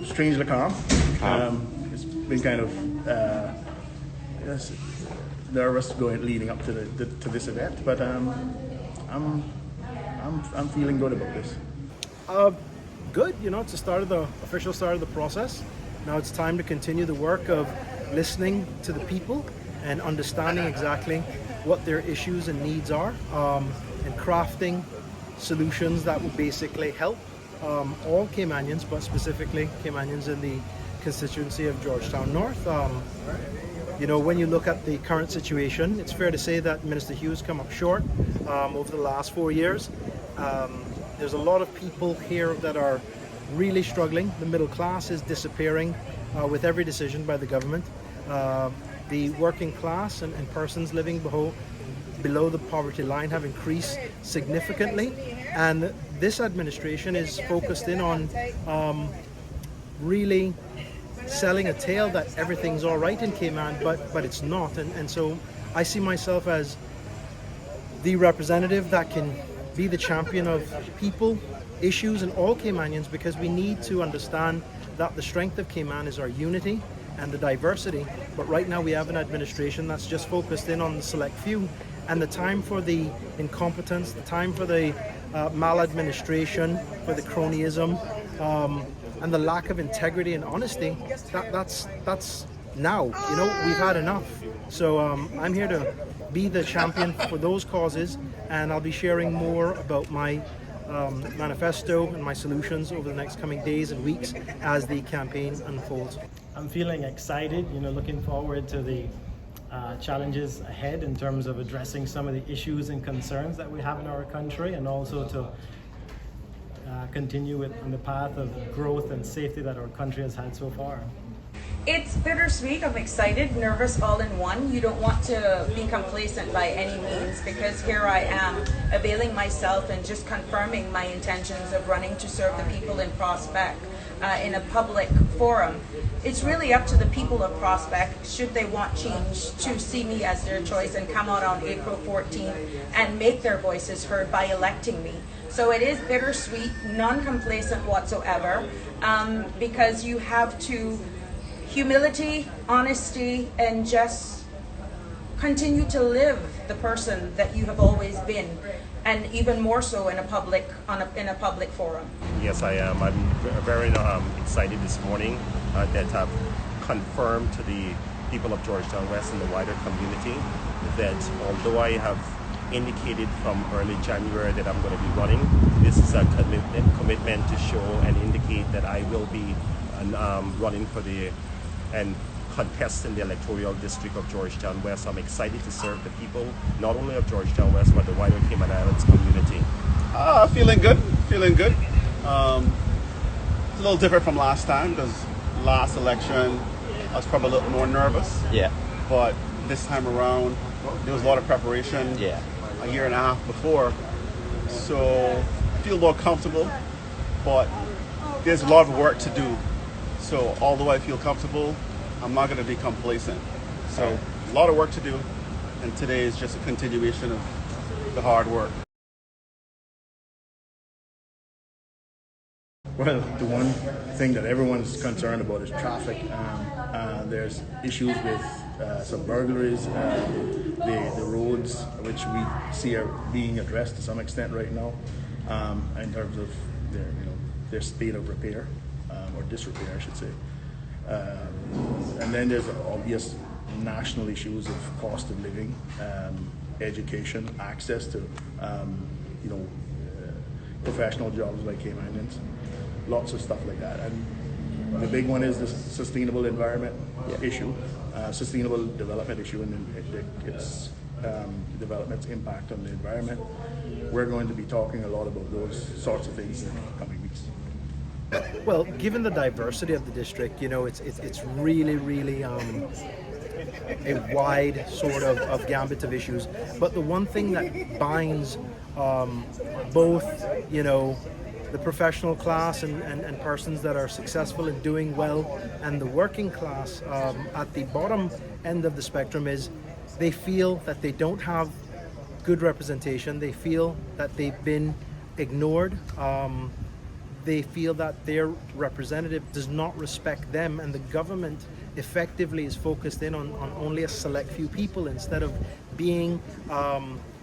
Strangely calm. It's been kind of yes, nervous leading up to this event, but I'm feeling good about this. Good, it's the start of the official start of the process. Now it's time to continue the work of listening to the people and understanding exactly what their issues and needs are, and crafting solutions that will basically help all Caymanians, but specifically Caymanians in the constituency of Georgetown North. When you look at the current situation, it's fair to say that Minister Hughes come up short over the last 4 years. There's a lot of people here that are really struggling. The middle class is disappearing with every decision by the government. The working class and persons living below the poverty line have increased significantly, and this administration is focused in on really selling a tale that everything's all right in Cayman, but it's not. And so I see myself as the representative that can be the champion of people, issues, and all Caymanians, because we need to understand that the strength of Cayman is our unity and the diversity. But right now we have an administration that's just focused in on the select few, and the time for the incompetence, the time for the maladministration, for the cronyism, and the lack of integrity and honesty, that's now. We've had enough. So I'm here to be the champion for those causes, and I'll be sharing more about my manifesto and my solutions over the next coming days and weeks as the campaign unfolds. I'm feeling excited, looking forward to the challenges ahead in terms of addressing some of the issues and concerns that we have in our country, and also to continue on the path of growth and safety that our country has had so far. It's bittersweet. I'm excited, nervous, all in one. You don't want to be complacent by any means, because here I am availing myself and just confirming my intentions of running to serve the people in Prospect in a public forum. It's really up to the people of Prospect, should they want change, to see me as their choice and come out on April 14th and make their voices heard by electing me. So it is bittersweet, non-complacent whatsoever, because you have to humility, honesty, and just continue to live the person that you have always been, and even more so in a public forum. Yes, I am. I'm very excited this morning that I've confirmed to the people of Georgetown West and the wider community that although I have indicated from early January that I'm going to be running, this is a commitment to show and indicate that I will be running and contest in the electoral district of Georgetown West. I'm excited to serve the people, not only of Georgetown West, but the wider Cayman Islands community. Feeling good. It's a little different from last time, because last election I was probably a little more nervous. Yeah. But this time around, there was a lot of preparation. Yeah. A year and a half before, so I feel more comfortable. But there's a lot of work to do. So although I feel comfortable, I'm not going to be complacent. So a lot of work to do, and today is just a continuation of the hard work. Well, the one thing that everyone's concerned about is traffic. There's issues with some burglaries, the roads, which we see are being addressed to some extent right now, in terms of their state of repair, or disrepair, I should say. And then there's obvious national issues of cost of living, education, access to professional jobs like Caymanians, lots of stuff like that. And the big one is the sustainable environment issue, sustainable development issue, and its development's impact on the environment. We're going to be talking a lot about those sorts of things in the coming weeks. Well, given the diversity of the district, it's really a wide sort of gambit of issues. But the one thing that binds both, the professional class and persons that are successful in doing well, and the working class at the bottom end of the spectrum, is they feel that they don't have good representation. They feel that they've been ignored. they feel that their representative does not respect them, and the government effectively is focused in on only a select few people instead of being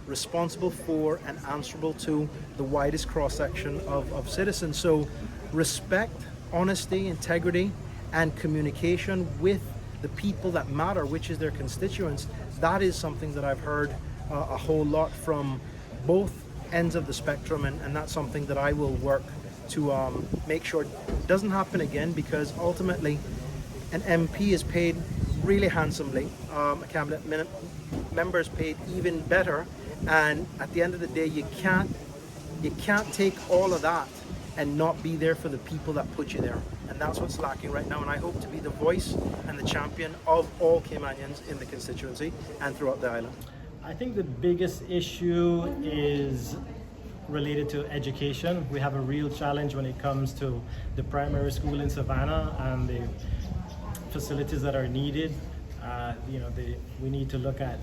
responsible for and answerable to the widest cross-section of citizens. So respect, honesty, integrity, and communication with the people that matter, which is their constituents, that is something that I've heard a whole lot from both ends of the spectrum, and that's something that I will work to make sure doesn't happen again, because ultimately an MP is paid really handsomely, a cabinet member is paid even better, and at the end of the day you can't take all of that and not be there for the people that put you there, and that's what's lacking right now. And I hope to be the voice and the champion of all Caymanians in the constituency and throughout the island. I think the biggest issue is related to education. We have a real challenge when it comes to the primary school in Savannah and the facilities that are needed. We need to look at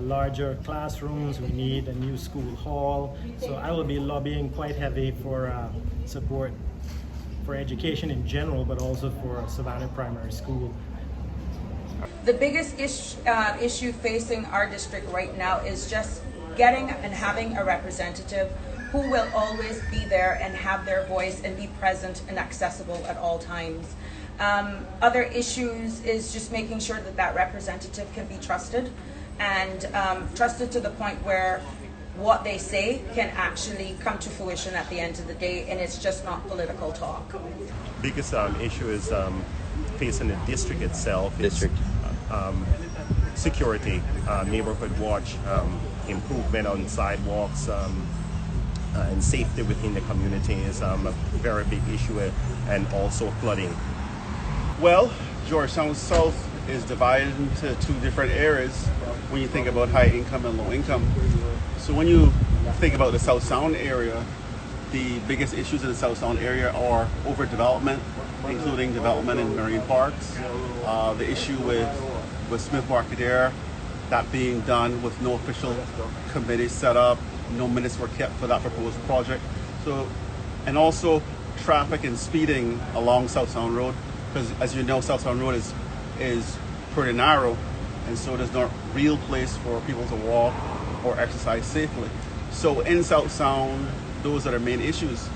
larger classrooms. We need a new school hall. So I will be lobbying quite heavy for support for education in general, but also for Savannah Primary School. The biggest issue facing our district right now is just getting and having a representative who will always be there and have their voice and be present and accessible at all times. Other issues is just making sure that that representative can be trusted, and trusted to the point where what they say can actually come to fruition at the end of the day, and it's just not political talk. Biggest issue is facing the district itself. Security, neighborhood watch, improvement on sidewalks, and safety within the community is a very big issue, and also flooding. Well, Georgetown South is divided into two different areas when you think about high income and low income. So when you think about the South Sound area, the biggest issues in the South Sound area are overdevelopment, including development in marine parks, the issue with Smith Market, that being done with no official committee set up, no minutes were kept for that proposed project. So, and also traffic and speeding along South Sound Road, because as you know, South Sound Road is pretty narrow, and so there's no real place for people to walk or exercise safely. So in South Sound, those are the main issues.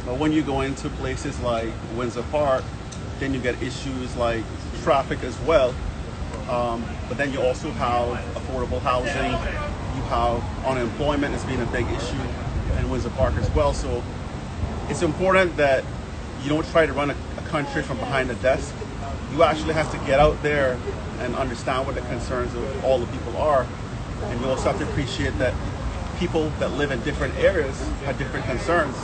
But when you go into places like Windsor Park, then you get issues like traffic as well. But then you also have affordable housing, you have unemployment as being a big issue in Windsor Park as well. So it's important that you don't try to run a country from behind the desk. You actually have to get out there and understand what the concerns of all the people are. And you also have to appreciate that people that live in different areas have different concerns,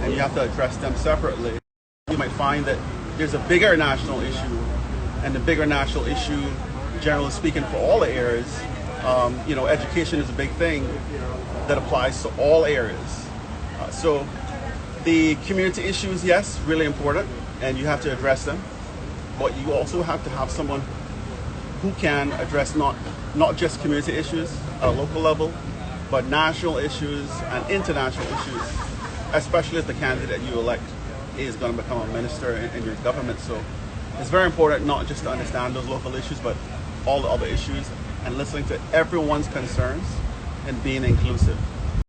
and you have to address them separately. You might find that there's a bigger national issue, and the bigger national issue, generally speaking, for all the areas, education is a big thing that applies to all areas. So the community issues, yes, really important, and you have to address them, but you also have to have someone who can address not just community issues at a local level, but national issues and international issues, especially if the candidate you elect is going to become a minister in your government. So it's very important not just to understand those local issues, but all the other issues, and listening to everyone's concerns and being inclusive.